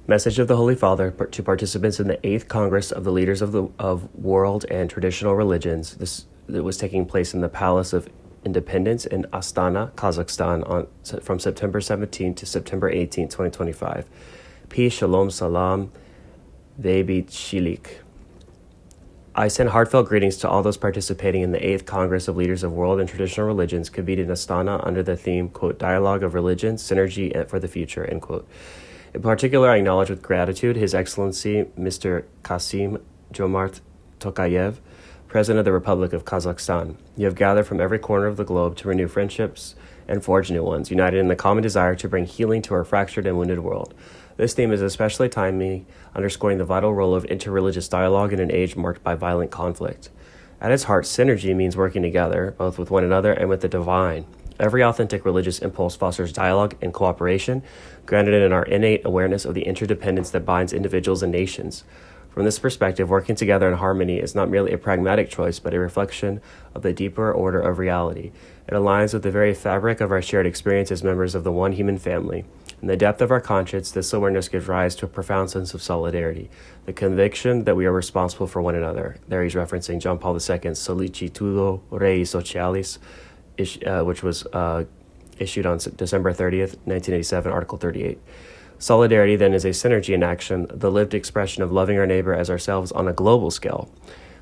Message of the Holy Father to participants in the 8th Congress of the Leaders of World and Traditional Religions. That was taking place in the Palace of Independence in Astana, Kazakhstan, from September 17 to September 18, 2025. Peace, Shalom, Salam, Vebit Shilik. I send heartfelt greetings to all those participating in the 8th Congress of Leaders of World and Traditional Religions, convened in Astana under the theme, quote, Dialogue of Religion, Synergy for the Future, end quote. In particular, I acknowledge with gratitude His Excellency Mr. Kasim Jomart Tokayev, President of the Republic of Kazakhstan. You have gathered from every corner of the globe to renew friendships and forge new ones, united in the common desire to bring healing to our fractured and wounded world. This theme is especially timely, underscoring the vital role of interreligious dialogue in an age marked by violent conflict. At its heart, synergy means working together, both with one another and with the divine. Every authentic religious impulse fosters dialogue and cooperation, grounded in our innate awareness of the interdependence that binds individuals and nations. From this perspective, working together in harmony is not merely a pragmatic choice, but a reflection of the deeper order of reality. It aligns with the very fabric of our shared experience as members of the one human family. In the depth of our conscience, this awareness gives rise to a profound sense of solidarity, the conviction that we are responsible for one another. There he's referencing John Paul II's Solicitudo Rei Socialis, which was issued on December 30th, 1987, Article 38. Solidarity, then, is a synergy in action, the lived expression of loving our neighbor as ourselves on a global scale.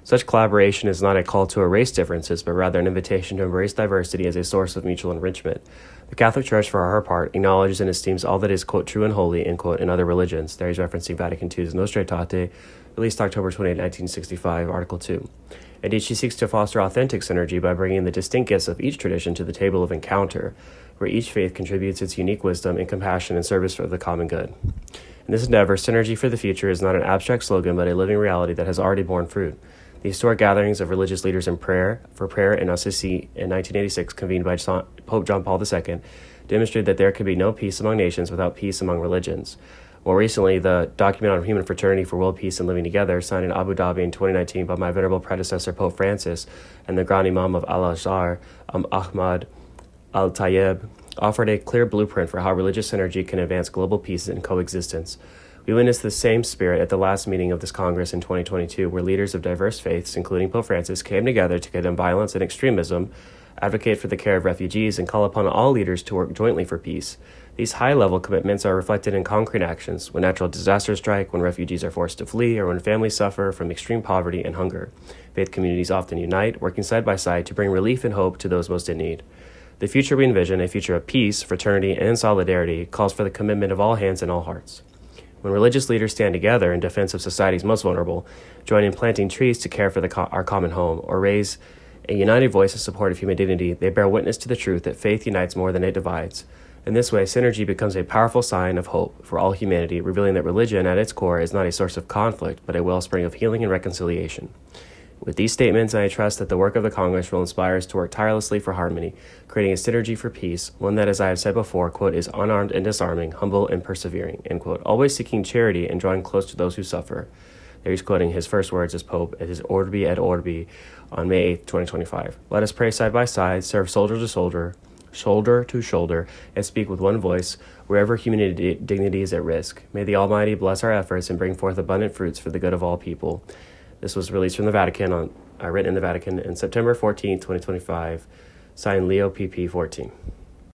Such collaboration is not a call to erase differences, but rather an invitation to embrace diversity as a source of mutual enrichment. The Catholic Church, for her part, acknowledges and esteems all that is, quote, true and holy, end quote, in other religions. There he's referencing Vatican II's Nostra Aetate, released October 28, 1965, Article 2. Indeed, she seeks to foster authentic synergy by bringing the distinct gifts of each tradition to the table of encounter, where each faith contributes its unique wisdom and compassion and service for the common good. In this endeavor, Synergy for the Future is not an abstract slogan, but a living reality that has already borne fruit. The historic gatherings of religious leaders in prayer in Assisi in 1986, convened by Pope John Paul II, demonstrated that there could be no peace among nations without peace among religions. More recently, the Document on Human Fraternity for World Peace and Living Together, signed in Abu Dhabi in 2019 by my venerable predecessor, Pope Francis, and the Grand Imam of Al-Azhar, Ahmad Al-Tayyib, offered a clear blueprint for how religious synergy can advance global peace and coexistence. We witnessed the same spirit at the last meeting of this Congress in 2022, where leaders of diverse faiths, including Pope Francis, came together to condemn violence and extremism, advocate for the care of refugees, and call upon all leaders to work jointly for peace. These high-level commitments are reflected in concrete actions when natural disasters strike, when refugees are forced to flee, or when families suffer from extreme poverty and hunger. Faith communities often unite, working side by side to bring relief and hope to those most in need. The future we envision, a future of peace, fraternity, and solidarity, calls for the commitment of all hands and all hearts. When religious leaders stand together in defense of society's most vulnerable, join in planting trees to care for our common home, or raise a united voice in support of human dignity, they bear witness to the truth that faith unites more than it divides. In this way, synergy becomes a powerful sign of hope for all humanity, revealing that religion at its core is not a source of conflict, but a wellspring of healing and reconciliation. With these statements, I trust that the work of the Congress will inspire us to work tirelessly for harmony, creating a synergy for peace, one that, as I have said before, quote, is unarmed and disarming, humble and persevering, end quote, always seeking charity and drawing close to those who suffer. There he's quoting his first words as Pope at his Orbi et Orbi on May 8, 2025. Let us pray side by side, serve soldier to soldier, shoulder to shoulder, and speak with one voice wherever human dignity is at risk. May the Almighty bless our efforts and bring forth abundant fruits for the good of all people. This was released from the Vatican, written in the Vatican, on September 14, 2025, signed Leo PP 14.